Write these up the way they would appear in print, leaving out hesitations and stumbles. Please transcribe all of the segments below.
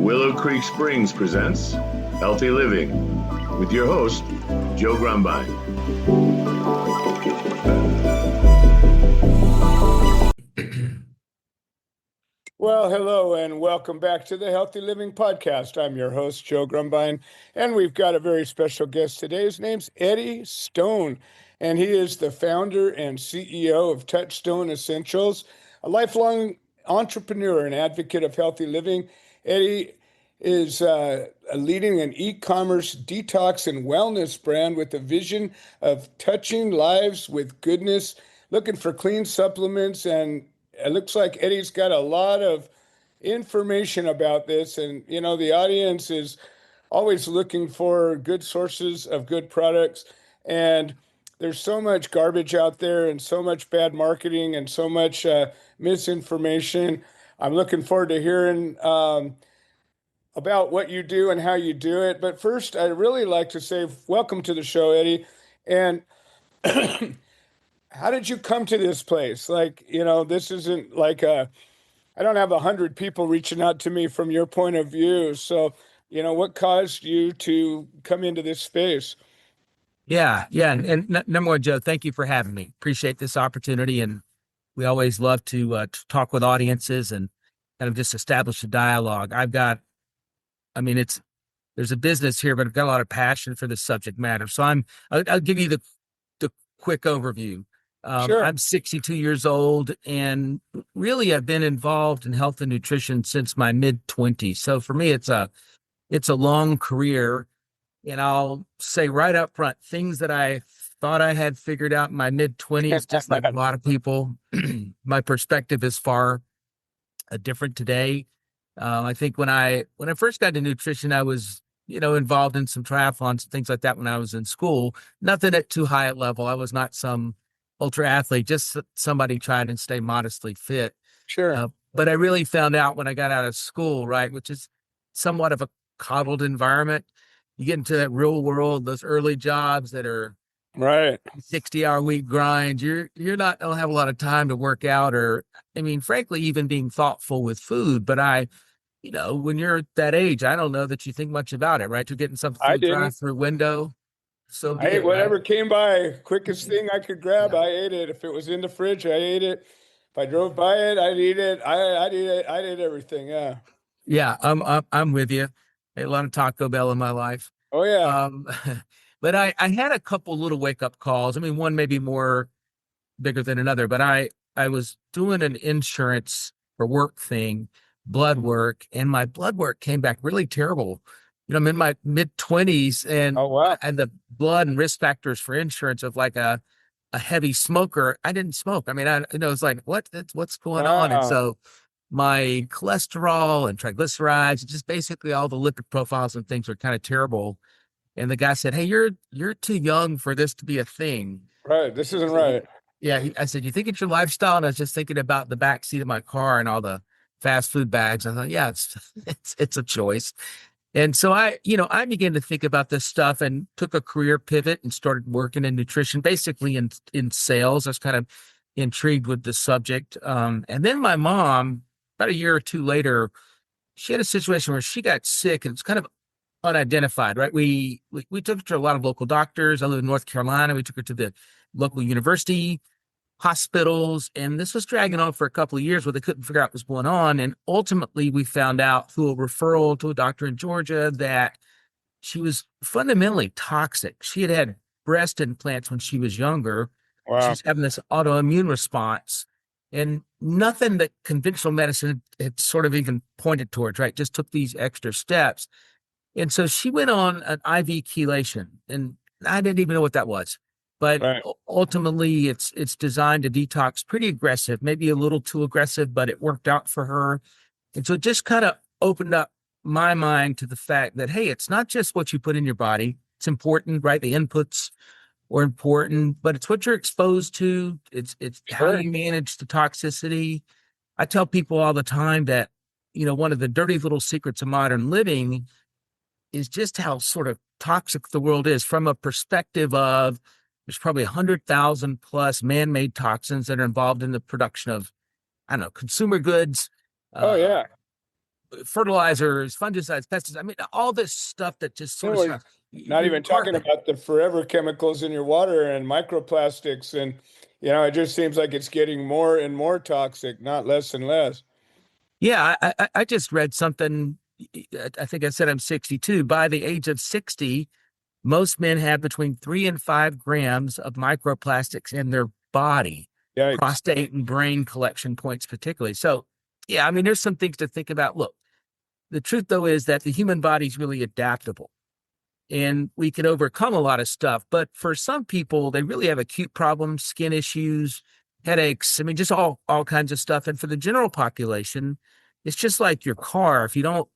Willow Creek Springs presents Healthy Living with your host, Joe Grumbine. Well, hello and welcome back to the Healthy Living Podcast. I'm your host, Joe Grumbine, and we've got a very special guest today. His name's Eddie Stone, and he is the founder and CEO of Touchstone Essentials, a lifelong entrepreneur and advocate of healthy living. Eddie is leading an e-commerce detox and wellness brand with a vision of touching lives with goodness, looking for clean supplements, and it looks like Eddie's got a lot of information about this. And, you know, the audience is always looking for good sources of good products. And there's so much garbage out there and so much bad marketing and so much misinformation. I'm looking forward to hearing about what you do and how you do it. But first, I'd really like to say welcome to the show, Eddie. And how did you come to this place? Like, you know, this isn't like I don't have 100 people reaching out to me from your point of view. So, you know, what caused you to come into this space? Yeah. And number one, Joe, thank you for having me. Appreciate this opportunity. And we always love to talk with audiences and kind of just establish a dialogue. There's a business here, but I've got a lot of passion for the subject matter. So I'll give you the quick overview. Sure. I'm 62 years old, and really I've been involved in health and nutrition since my mid-20s. So for me, it's a long career. And I'll say right up front, things that I thought I had figured out in my mid-20s, just like a lot of people, my perspective is far different today. I think when I first got into nutrition, I was, involved in some triathlons and things like that when I was in school. Nothing at too high a level. I was not some ultra athlete, just somebody trying to stay modestly fit. Sure. But I really found out when I got out of school, right, which is somewhat of a coddled environment. You get into that real world, those early jobs that are Right. 60-hour week grind. Don't have a lot of time to work out frankly, even being thoughtful with food. But when you're at that age, I don't know that you think much about it, right? You're getting something I through the didn't. drive-through window. So I ate whatever came by, quickest right? thing I could grab. Yeah. I ate it. If it was in the fridge, I ate it. If I drove by it, I'd eat it. I'd eat it. I did everything. Yeah. Yeah, I'm with you. I ate a lot of Taco Bell in my life. Oh, yeah. Um, but I had a couple little wake up calls. I mean, one maybe more bigger than another, but I was doing an insurance for work thing, blood work, and my blood work came back really terrible. I'm in my mid-20s, and Oh, wow. and the blood and risk factors for insurance of like a heavy smoker. I didn't smoke. I mean, it's like what's going on? And Wow. so my cholesterol and triglycerides, just basically all the lipid profiles and things are kind of terrible. And the guy said, "Hey, you're too young for this to be a thing." Right. This isn't So, right. yeah, I said, "You think it's your lifestyle?" And I was just thinking about the back seat of my car and all the fast food bags. I thought, yeah, it's it's a choice. And so I began to think about this stuff and took a career pivot and started working in nutrition, basically in sales. I was kind of intrigued with the subject. And then my mom, about a year or two later, she had a situation where she got sick, and it's kind of unidentified, right? We took her to a lot of local doctors. I live in North Carolina. We took her to the local university, hospitals, and this was dragging on for a couple of years where they couldn't figure out what was going on. And ultimately, we found out through a referral to a doctor in Georgia that she was fundamentally toxic. She had had breast implants when she was younger. Wow. She's having this autoimmune response, and nothing that conventional medicine had sort of even pointed towards, right? Just took these extra steps. And so she went on an IV chelation, and I didn't even know what that was. But Right. ultimately, it's designed to detox, pretty aggressive, maybe a little too aggressive, but it worked out for her. And so it just kind of opened up my mind to the fact that, hey, it's not just what you put in your body. It's important, right? The inputs are important, but it's what you're exposed to. It's how Sure. you manage the toxicity. I tell people all the time that, one of the dirty little secrets of modern living is just how sort of toxic the world is from a perspective of there's probably 100,000 plus man-made toxins that are involved in the production of, I don't know, consumer goods, Oh, uh, yeah. fertilizers, fungicides, pesticides. I mean, all this stuff that just sort of We're not your even talking apartment. about the forever chemicals in your water and microplastics. And, it just seems like it's getting more and more toxic, not less and less. Yeah, I just read something. I think I said I'm 62. By the age of 60, most men have between 3 and 5 grams of microplastics in their body, Yikes. prostate and brain collection points, particularly. So, yeah, I mean, there's some things to think about. Look, the truth, though, is that the human body is really adaptable and we can overcome a lot of stuff. But for some people, they really have acute problems, skin issues, headaches. I mean, just all kinds of stuff. And for the general population, it's just like your car. If you don't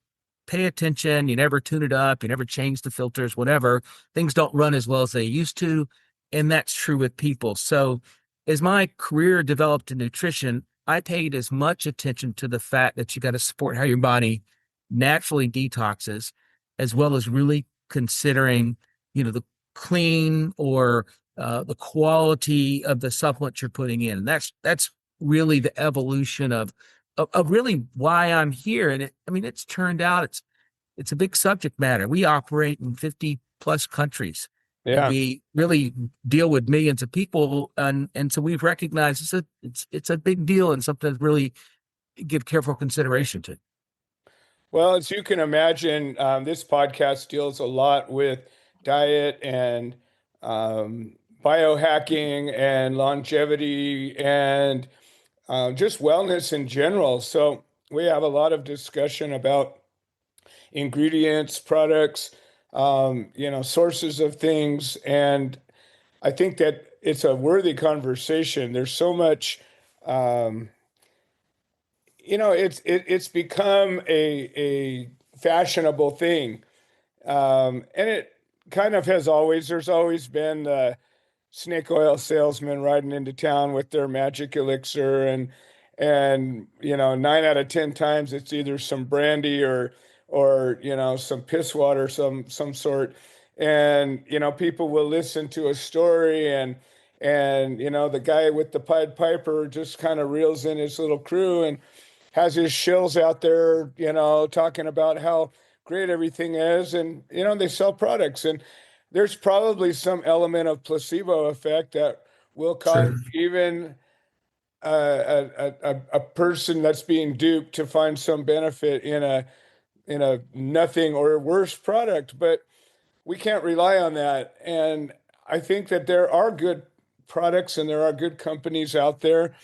pay attention, you never tune it up, you never change the filters, whatever, things don't run as well as they used to. And that's true with people. So as my career developed in nutrition, I paid as much attention to the fact that you got to support how your body naturally detoxes, as well as really considering, the clean or the quality of the supplement you're putting in. And that's really the evolution of really why I'm here. And it's turned out it's a big subject matter. We operate in 50 plus countries and Yeah. we really deal with millions of people. And so we've recognized it's a big deal and something to really give careful consideration to. Well, as you can imagine, this podcast deals a lot with diet and um, biohacking and longevity and just wellness in general. So we have a lot of discussion about ingredients, products, sources of things. And I think that it's a worthy conversation. There's so much, um, it's become a fashionable thing. And it kind of there's always been the snake oil salesman riding into town with their magic elixir and 9 out of 10 times it's either some brandy or some piss water some sort. And people will listen to a story and the guy with the Pied Piper just kind of reels in his little crew and has his shills out there, talking about how great everything is. And, they sell products. And there's probably some element of placebo effect that will cause Sure. even a person that's being duped to find some benefit in a nothing or worse product. But we can't rely on that. And I think that there are good products and there are good companies out there.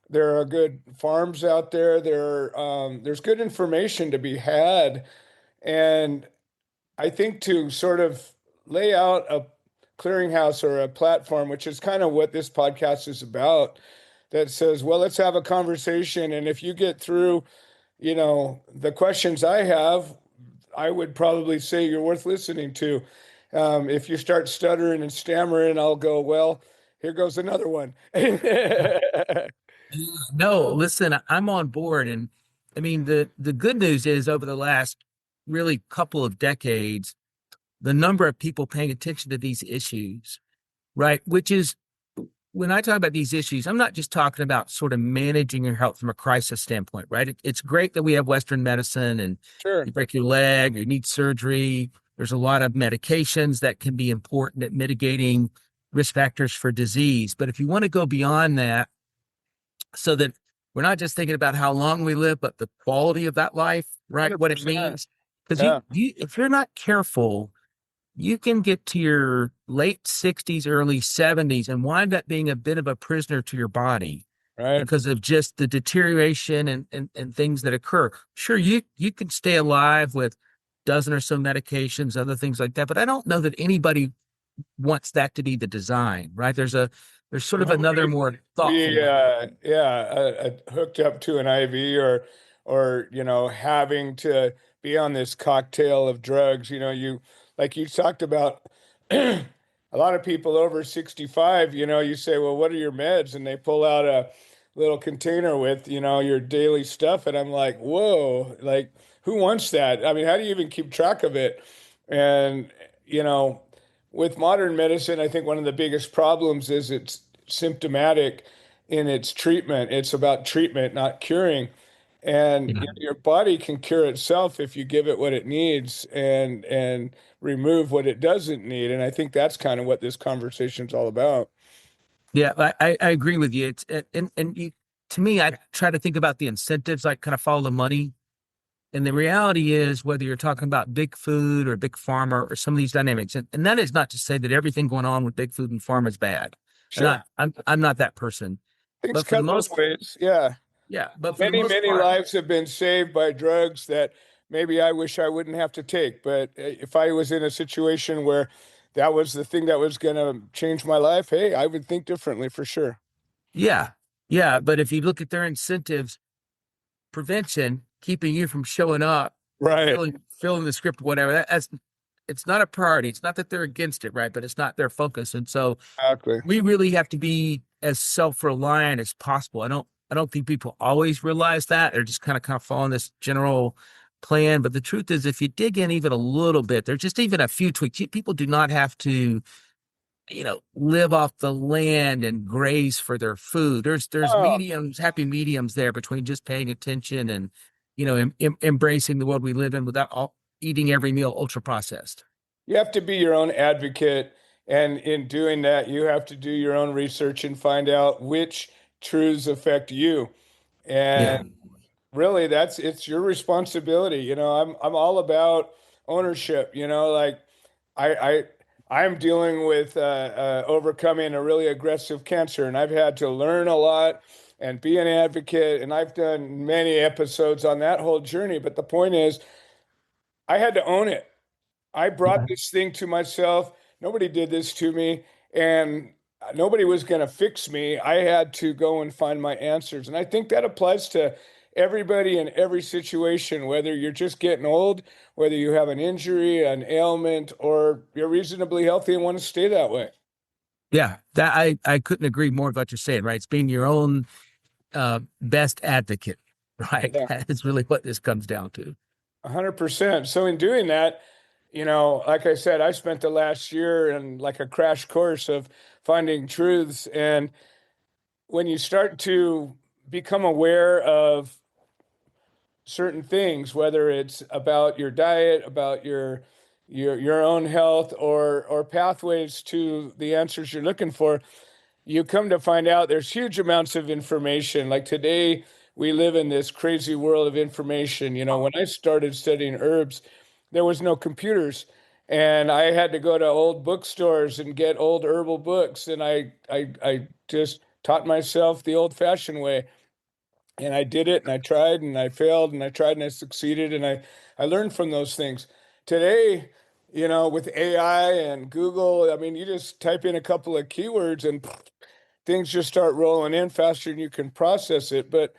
There are good farms out there. There's good information to be had. And I think to sort of lay out a clearinghouse or a platform, which is kind of what this podcast is about, that says, well, let's have a conversation. And if you get through, the questions I have, I would probably say you're worth listening to. If you start stuttering and stammering, I'll go, well, here goes another one. No, listen, I'm on board. And I mean, the good news is over the last really couple of decades, the number of people paying attention to these issues, right? Which is when I talk about these issues, I'm not just talking about sort of managing your health from a crisis standpoint, right? It's great that we have Western medicine and Sure. you break your leg, you need surgery. There's a lot of medications that can be important at mitigating risk factors for disease. But if you want to go beyond that, so that we're not just thinking about how long we live, but the quality of that life, right? What it 100%. means. Because Yeah. if you're not careful, you can get to your late 60s, early 70s and wind up being a bit of a prisoner to your body Right. because of just the deterioration and things that occur. Sure, you can stay alive with dozen or so medications, other things like that, but I don't know that anybody wants that to be the design, right? There's sort of another more thoughtful Be way. hooked up to an IV or having to be on this cocktail of drugs. You like you talked about a lot of people over 65. You say, well, what are your meds? And they pull out a little container with your daily stuff, and I'm like, whoa, like who wants that? I mean, how do you even keep track of it? And you know with modern medicine, I think one of the biggest problems is it's symptomatic in its treatment. It's about treatment, not curing. And Yeah. your body can cure itself if you give it what it needs and remove what it doesn't need. And I think that's kind of what this conversation's all about. Yeah, I agree with you. It's and you, to me, I try to think about the incentives, like kind of follow the money. And the reality is, whether you're talking about big food or big pharma or some of these dynamics, and that is not to say that everything going on with big food and pharma is bad. And Sure. I'm not that person. Things But for the cut both most, ways. Yeah. yeah, but for the Many, most many part, lives have been saved by drugs that maybe I wish I wouldn't have to take. But if I was in a situation where that was the thing that was going to change my life, hey, I would think differently for sure. yeah, yeah. But if you look at their incentives, prevention, keeping you from showing up, Right. filling the script, whatever, that's it's not a priority. It's not that they're against it, right? But it's not their focus. And so Exactly. we really have to be as self-reliant as possible. I don't think people always realize that. They're just kind of following this general plan. But the truth is, if you dig in even a little bit, there's just even a few tweaks. People do not have to, live off the land and graze for their food. There's Oh, mediums, happy mediums there between just paying attention and, embracing the world we live in without eating every meal ultra processed. you have to be your own advocate. And in doing that, you have to do your own research and find out which truths affect you. And Yeah. really, it's your responsibility. I'm all about ownership, like I I I'm dealing with overcoming a really aggressive cancer, and I've had to learn a lot and be an advocate, and I've done many episodes on that whole journey. But the point is, I had to own it. I brought Yeah. this thing to myself. Nobody did this to me, and nobody was going to fix me. I had to go and find my answers. And I think that applies to everybody in every situation, whether you're just getting old, whether you have an injury, an ailment, or you're reasonably healthy and want to stay that way. Yeah. That I couldn't agree more with what you're saying, right? It's being your own best advocate, right? Yeah, That is really what this comes down to. 100%. So in doing that, like I said, I spent the last year in like a crash course of finding truths. And when you start to become aware of certain things, whether it's about your diet, about your own health, or pathways to the answers you're looking for, you come to find out there's huge amounts of information. Like today, we live in this crazy world of information. When I started studying herbs, there was no computers. And I had to go to old bookstores and get old herbal books. And I just taught myself the old fashioned way. And I did it and I tried and I failed and I tried and I succeeded and I learned from those things. Today, with AI and Google, I mean, you just type in a couple of keywords and things just start rolling in faster than you can process it. But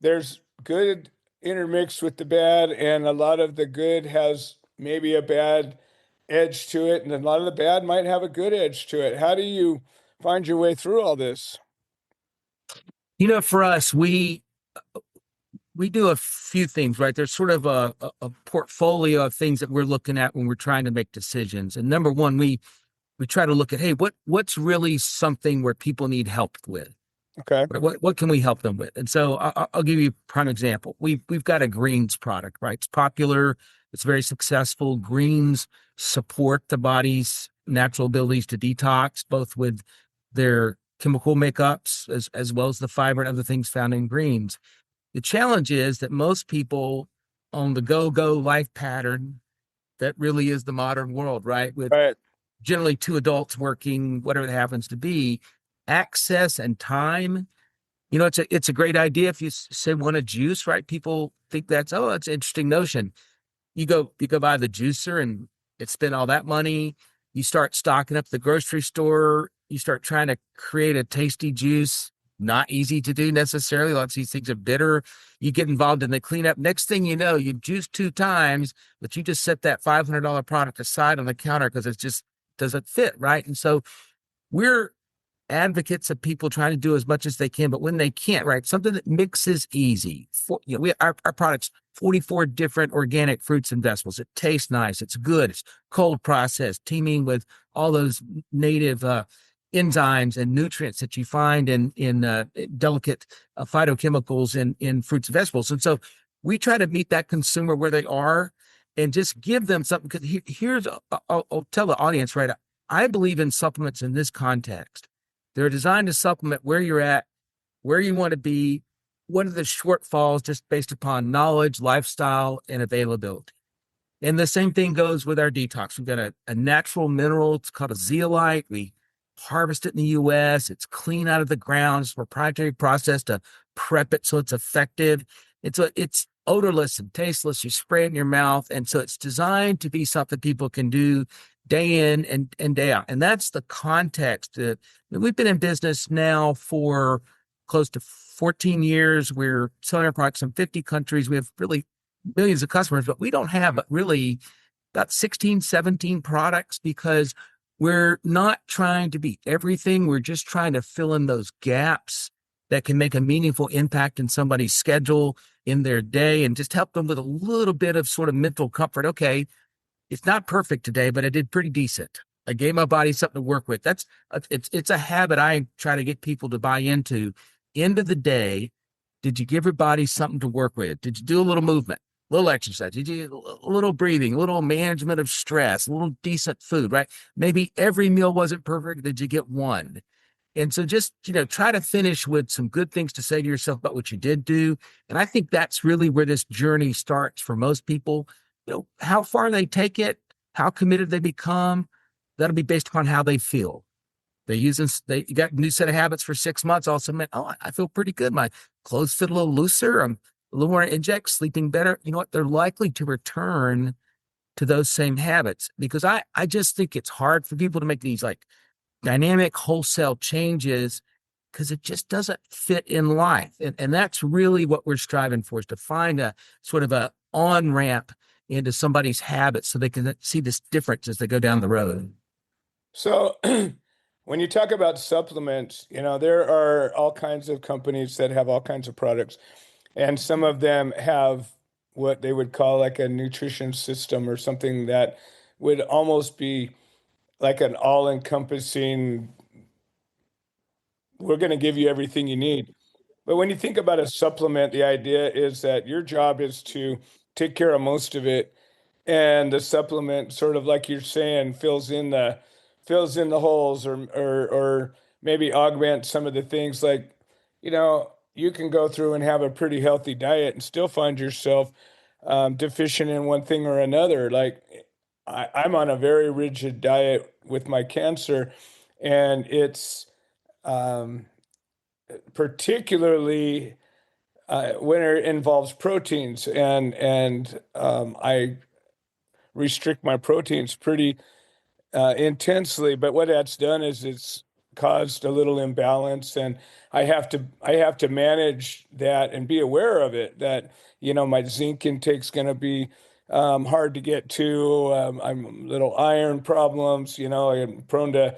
there's good intermixed with the bad, and a lot of the good has maybe a bad edge to it, and a lot of the bad might have a good edge to it. How do you find your way through all this? For us, we do a few things, right? There's sort of a portfolio of things that we're looking at when we're trying to make decisions. And number one, we try to look at, hey, what's really something where people need help with? Okay. What can we help them with? And so I'll give you a prime example. We've got a greens product, right? It's popular. It's very successful. Greens support the body's natural abilities to detox, both with their chemical makeups as well as the fiber and other things found in greens. The challenge is that most people on the go life pattern that really is the modern world, right? With Right. generally two adults working, whatever it happens to be, access and time. It's a great idea if you say want a juice, right? People think that's an interesting notion. You go buy the juicer and it spend all that money. You start stocking up the grocery store. You start trying to create a tasty juice. Not easy to do necessarily. Lots of these things are bitter. You get involved in the cleanup. Next thing you know, you juice two times, but you just set that $500 product aside on the counter because it just doesn't fit, right? And so we're advocates of people trying to do as much as they can, but when they can't, right? Something that mixes easy. Our products, 44 different organic fruits and vegetables. It tastes nice. It's good. It's cold processed, teaming with all those native enzymes and nutrients that you find in delicate phytochemicals in fruits and vegetables. And so we try to meet that consumer where they are and just give them something. Because here's, I'll tell the audience, right? I believe in supplements in this context. They're designed to supplement where you're at, where you want to be, what are the shortfalls just based upon knowledge, lifestyle, and availability. And the same thing goes with our detox. We've got a natural mineral. It's called a zeolite. We harvest it in the U.S. It's clean out of the ground. It's a proprietary process to prep it so it's effective. It's odorless and tasteless. You spray it in your mouth. And so it's designed to be something people can do day in and day out. And that's the context. We've been in business now for close to 14 years. We're selling our products in 50 countries. We have really millions of customers, but we don't have really about 16, 17 products because we're not trying to be everything. We're just trying to fill in those gaps that can make a meaningful impact in somebody's schedule, in their day, and just help them with a little bit of sort of mental comfort. Okay, it's not perfect today, but I did pretty decent. I gave my body something to work with. It's a habit I try to get people to buy into. End of the day, did you give your body something to work with? Did you do a little movement, a little exercise? Did you a little breathing, a little management of stress, a little decent food, right? Maybe every meal wasn't perfect. Did you get one? And so just, try to finish with some good things to say to yourself about what you did do. And I think that's really where this journey starts for most people. How far they take it, how committed they become, that'll be based upon how they feel. They got a new set of habits for 6 months. Also meant, I feel pretty good. My clothes fit a little looser. I'm a little more inject, sleeping better. You know what? They're likely to return to those same habits because I just think it's hard for people to make these like dynamic wholesale changes because it just doesn't fit in life. And that's really what we're striving for, is to find a sort of a on-ramp into somebody's habits so they can see this difference as they go down the road. So when you talk about supplements, there are all kinds of companies that have all kinds of products, and some of them have what they would call like a nutrition system or something that would almost be like an all-encompassing, we're going to give you everything you need. But when you think about a supplement, the idea is that your job is to take care of most of it, and the supplement, sort of like you're saying, fills in the holes, or maybe augment some of the things. Like, you can go through and have a pretty healthy diet and still find yourself deficient in one thing or another. Like I'm on a very rigid diet with my cancer, and it's particularly when it involves proteins, and I restrict my proteins pretty intensely. But what that's done is it's caused a little imbalance, and I have to manage that and be aware of it. That my zinc intake's going to be hard to get to. I'm little iron problems. I'm prone to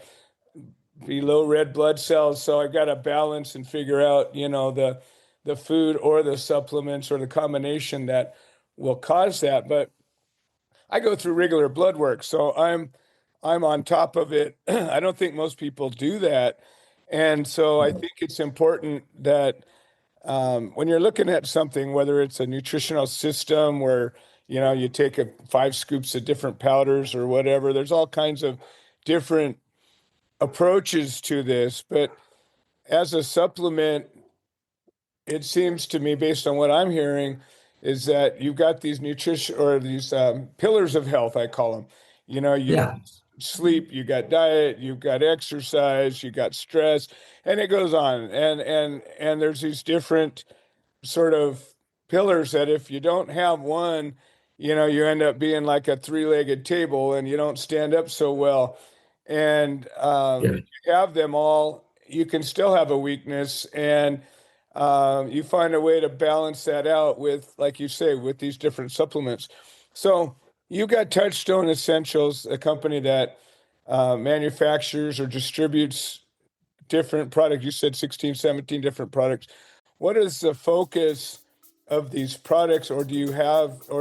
be low red blood cells, so I've got to balance and figure out the food or the supplements or the combination that will cause that. But I go through regular blood work, so I'm on top of it. I don't think most people do that. And so I think it's important that when you're looking at something, whether it's a nutritional system where, you take 5 scoops of different powders or whatever, there's all kinds of different approaches to this. But as a supplement, it seems to me, based on what I'm hearing, is that you've got these nutrition, or these pillars of health, I call them. You Yeah. got sleep, you got diet, you've got exercise, you got stress, and it goes on. And there's these different sort of pillars that if you don't have one, you end up being like a 3-legged table and you don't stand up so well. And Yeah. if you have them all, you can still have a weakness, and you find a way to balance that out with, like you say, with these different supplements. So you got Touchstone Essentials, a company that manufactures or distributes different products. You said 16, 17 different products. What is the focus of these products, or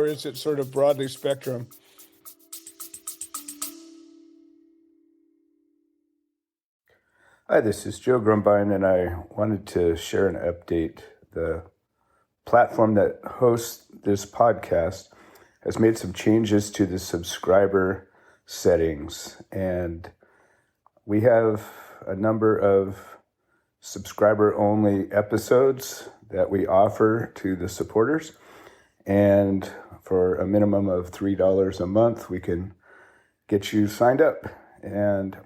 is it sort of broadly spectrum? Hi, this is Joe Grumbine, and I wanted to share an update. The platform that hosts this podcast has made some changes to the subscriber settings, and we have a number of subscriber-only episodes that we offer to the supporters, and for a minimum of $3 a month, we can get you signed up. And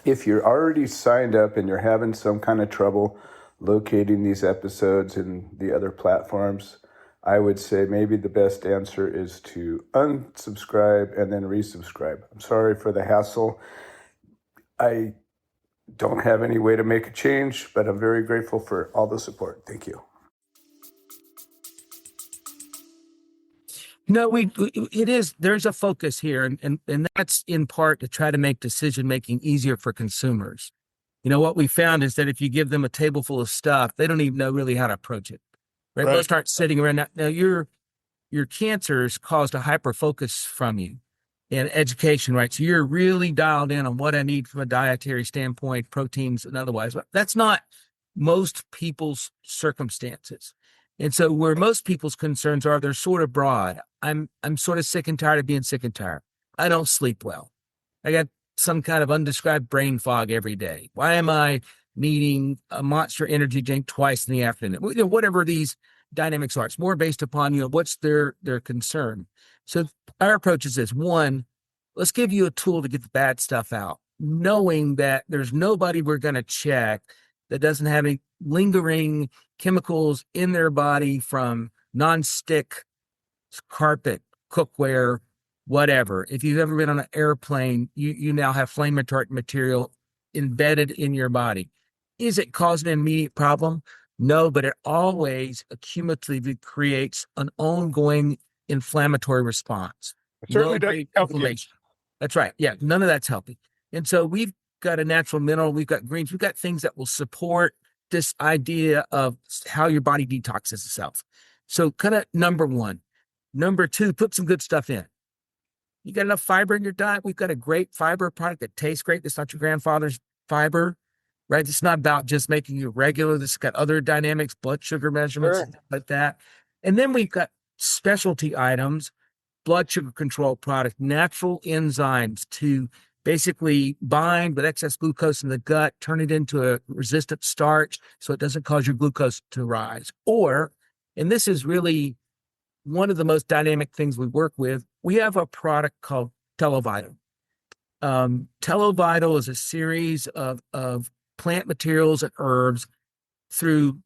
if you're already signed up and you're having some kind of trouble locating these episodes in the other platforms, I would say maybe the best answer is to unsubscribe and then resubscribe. I'm sorry for the hassle. I don't have any way to make a change, but I'm very grateful for all the support. Thank you. No, there's a focus here, and that's in part to try to make decision making easier for consumers. What we found is that if you give them a table full of stuff, they don't even know really how to approach it. Right? Most aren't sitting around. Now your cancers caused a hyper focus from you and education, right? So you're really dialed in on what I need from a dietary standpoint, proteins and otherwise. That's not most people's circumstances. And so where most people's concerns are, they're sort of broad. I'm sort of sick and tired of being sick and tired. I don't sleep well. I got some kind of undescribed brain fog every day. Why am I needing a Monster energy drink twice in the afternoon? Whatever these dynamics are, it's more based upon, what's their concern. So our approach is this: one, let's give you a tool to get the bad stuff out, knowing that there's nobody we're going to check that doesn't have any lingering chemicals in their body from nonstick carpet, cookware, whatever. If you've ever been on an airplane, you now have flame retardant material embedded in your body. Is it causing an immediate problem? No, but it always accumulatively creates an ongoing inflammatory response. Certainly doesn't help inflammation. That's right. Yeah, none of that's healthy. And so we've got a natural mineral, we've got greens, we've got things that will support this idea of how your body detoxes itself. So kind of number one. Number two, put some good stuff in. You got enough fiber in your diet? We've got a great fiber product that tastes great. That's not your grandfather's fiber, right? It's not about just making you regular. This has got other dynamics, blood sugar measurements, Sure. Stuff like that. And then we've got specialty items, blood sugar control product, natural enzymes to basically bind with excess glucose in the gut, turn it into a resistant starch so it doesn't cause your glucose to rise. Or, and this is really one of the most dynamic things we work with, we have a product called Televital. Televital is a series of plant materials and herbs through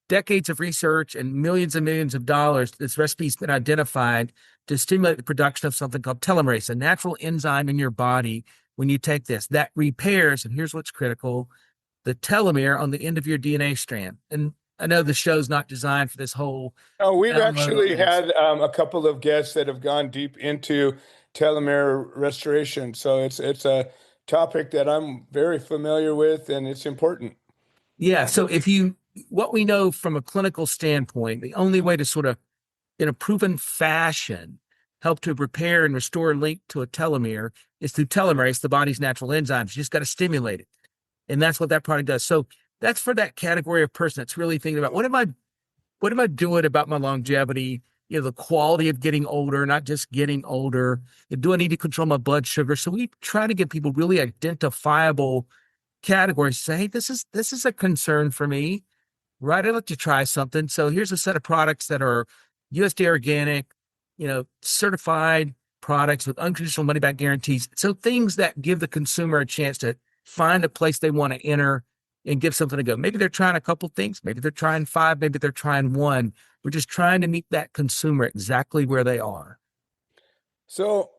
decades of research and millions of dollars. This recipe's been identified to stimulate the production of something called telomerase, a natural enzyme in your body when you take this that repairs, and here's what's critical, the telomere on the end of your DNA strand. And I know the show's not designed for this whole. Oh, we've actually had a couple of guests that have gone deep into telomere restoration. So it's a topic that I'm very familiar with, and it's important. Yeah. So what we know from a clinical standpoint, the only way to sort of, in a proven fashion, help to repair and restore a link to a telomere is through telomerase, the body's natural enzymes. You just got to stimulate it. And that's what that product does. So that's for that category of person that's really thinking about what am I doing about my longevity? The quality of getting older, not just getting older. Do I need to control my blood sugar? So we try to give people really identifiable categories. Say, hey, this is a concern for me, right? I'd like to try something. So here's a set of products that are USDA organic, certified products with unconditional money back guarantees. So things that give the consumer a chance to find a place they want to enter and give something to go. Maybe they're trying a couple things. Maybe they're trying 5. Maybe they're trying 1. We're just trying to meet that consumer exactly where they are. So,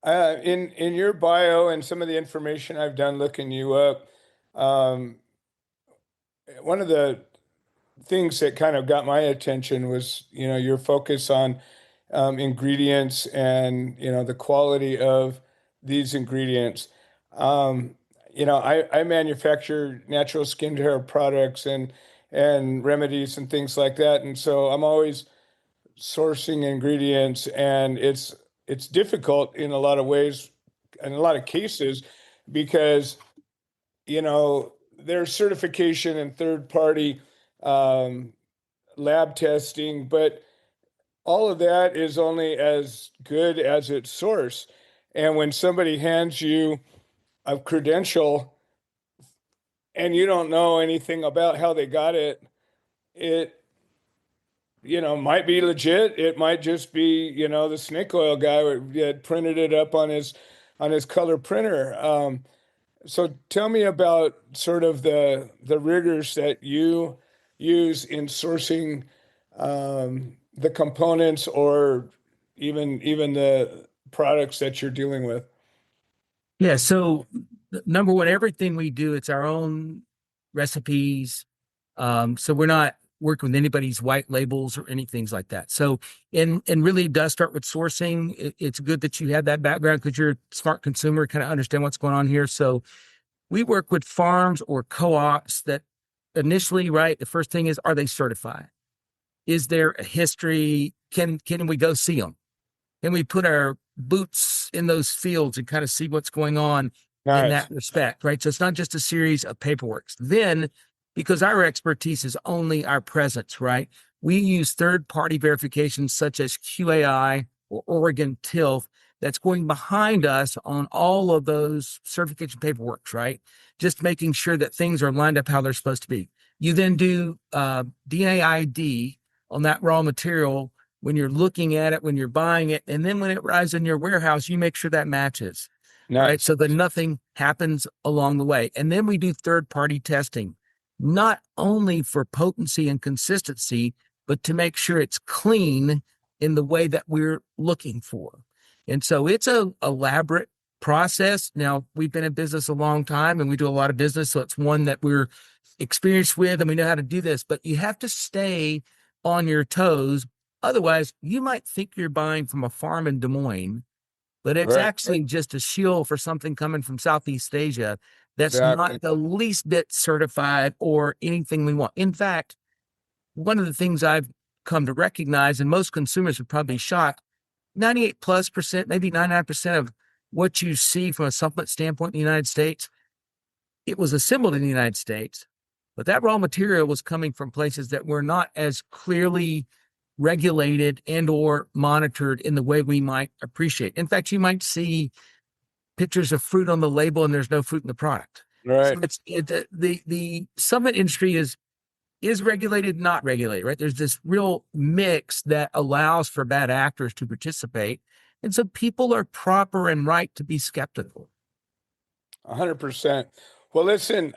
in your bio and some of the information I've done looking you up, one of the things that kind of got my attention was, your focus on ingredients and, the quality of these ingredients. I manufacture natural skincare products and remedies and things like that. And so I'm always sourcing ingredients, and it's difficult in a lot of ways, in a lot of cases, because there's certification and third party um, lab testing, but all of that is only as good as its source. And when somebody hands you a credential and you don't know anything about how they got it, it might be legit. It might just be, the snake oil guy had printed it up on his color printer. So tell me about sort of the rigors that you use in sourcing the components or even the products that you're dealing with. Yeah. So number one, everything we do, it's our own recipes. So we're not working with anybody's white labels or anything like that. So, and really it does start with sourcing. It's good that you have that background because you're a smart consumer, kind of understand what's going on here. So we work with farms or co-ops that initially, right, the first thing is, are they certified? Is there a history? Can we go see them? Can we put our boots in those fields and kind of see what's going on in Nice. that respect, right? So it's not just a series of paperwork. Then, because our expertise is only our presence, right? We use third-party verifications such as QAI or Oregon TILF that's going behind us on all of those certification paperwork, right? Just making sure that things are lined up how they're supposed to be. You then do DNA ID on that raw material when you're looking at it, when you're buying it, and then when it arrives in your warehouse, you make sure that matches, right? Nice. So that nothing happens along the way. And then we do third-party testing, not only for potency and consistency, but to make sure it's clean in the way that we're looking for. And so it's a elaborate process. Now, we've been in business a long time and we do a lot of business, so it's one that we're experienced with and we know how to do this, but you have to stay on your toes. Otherwise, you might think you're buying from a farm in Des Moines, but it's Right. actually just a shield for something coming from Southeast Asia that's Exactly. not the least bit certified or anything we want. In fact, one of the things I've come to recognize, and most consumers would probably be shocked, 98+%, maybe 99% of what you see from a supplement standpoint in the United States, it was assembled in the United States, but that raw material was coming from places that were not as clearly regulated and or monitored in the way we might appreciate. In fact, you might see pictures of fruit on the label and there's no fruit in the product. Right. So the supplement industry is regulated, not regulated, right? There's this real mix that allows for bad actors to participate. And so people are proper and right to be skeptical. 100%. Well, listen,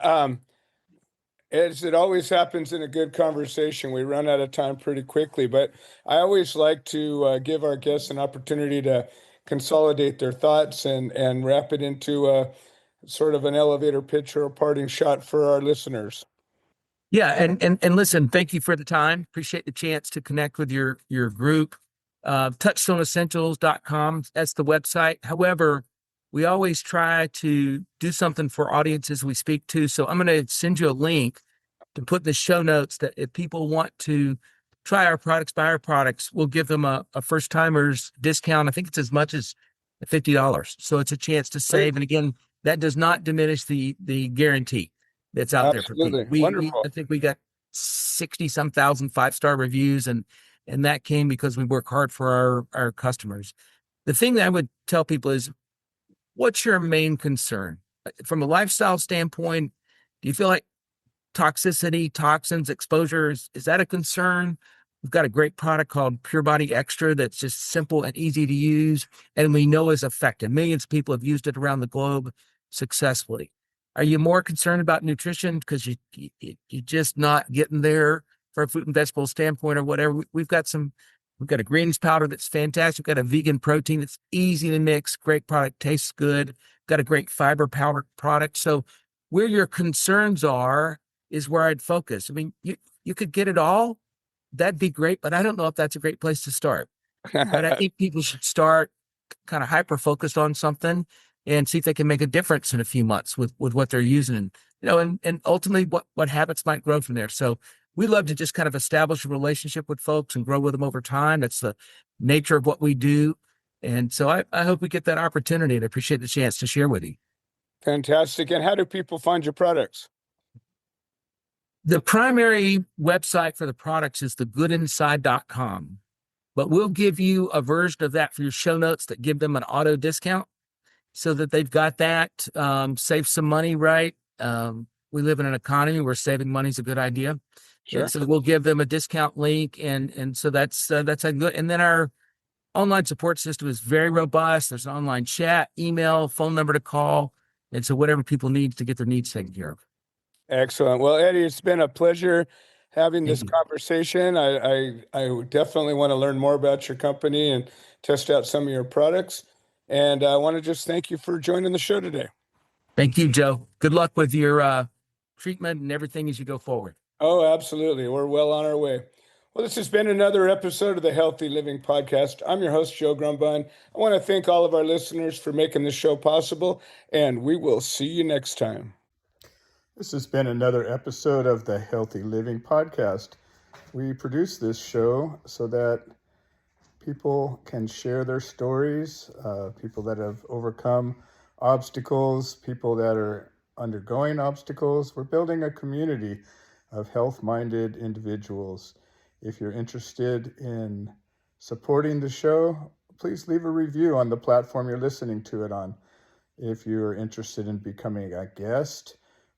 as it always happens in a good conversation, we run out of time pretty quickly, but I always like to give our guests an opportunity to consolidate their thoughts and wrap it into a sort of an elevator pitch or a parting shot for our listeners. Yeah, and listen, thank you for the time. Appreciate the chance to connect with your group. TouchstoneEssentials.com, that's the website. However, we always try to do something for audiences we speak to. So I'm going to send you a link to put in the show notes that if people want to try our products, buy our products, we'll give them a first timers discount. I think it's as much as $50. So it's a chance to save. And again, that does not diminish the guarantee that's out there for people. Absolutely. Wonderful. I think we got 60 some thousand 5-star reviews and that came because we work hard for our customers. The thing that I would tell people is, what's your main concern? From a lifestyle standpoint, do you feel like toxicity, toxins, exposure, is that a concern? We've got a great product called Pure Body Extra that's just simple and easy to use, and we know is effective. Millions of people have used it around the globe successfully. Are you more concerned about nutrition because you're just not getting there from a fruit and vegetable standpoint or whatever? We've got a greens powder that's fantastic. We've got a vegan protein that's easy to mix, great product, tastes good. Got a great fiber powder product. So where your concerns are is where I'd focus. I mean, you could get it all. That'd be great, but I don't know if that's a great place to start. But I think people should start kind of hyper-focused on something and see if they can make a difference in a few months with what they're using. And ultimately what habits might grow from there. So we love to just kind of establish a relationship with folks and grow with them over time. That's the nature of what we do. And so I hope we get that opportunity and I appreciate the chance to share with you. Fantastic. And how do people find your products? The primary website for the products is thegoodinside.com, but we'll give you a version of that for your show notes that give them an auto discount so that they've got that, save some money, right? We live in an economy where saving money is a good idea. Sure. And so we'll give them a discount link. And so that's a good, and then our online support system is very robust. There's an online chat, email, phone number to call. And so whatever people need to get their needs taken care of. Excellent. Well, Eddie, it's been a pleasure having this Thank you. conversation. I definitely want to learn more about your company and test out some of your products. And I want to just thank you for joining the show today. Thank you, Joe. Good luck with your treatment and everything as you go forward. Oh, absolutely. We're well on our way. Well, this has been another episode of the Healthy Living Podcast. I'm your host, Joe Grumbine. I want to thank all of our listeners for making this show possible, and we will see you next time. This has been another episode of the Healthy Living Podcast. We produce this show so that people can share their stories, people that have overcome obstacles, people that are undergoing obstacles. We're building a community of health-minded individuals. If you're interested in supporting the show, please leave a review on the platform you're listening to it on. If you're interested in becoming a guest,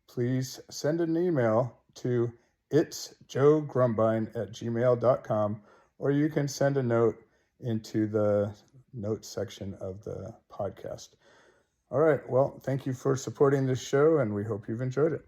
please send an email to itsjoegrumbine@gmail.com, or you can send a note into the notes section of the podcast. All right. Well, thank you for supporting this show, and we hope you've enjoyed it.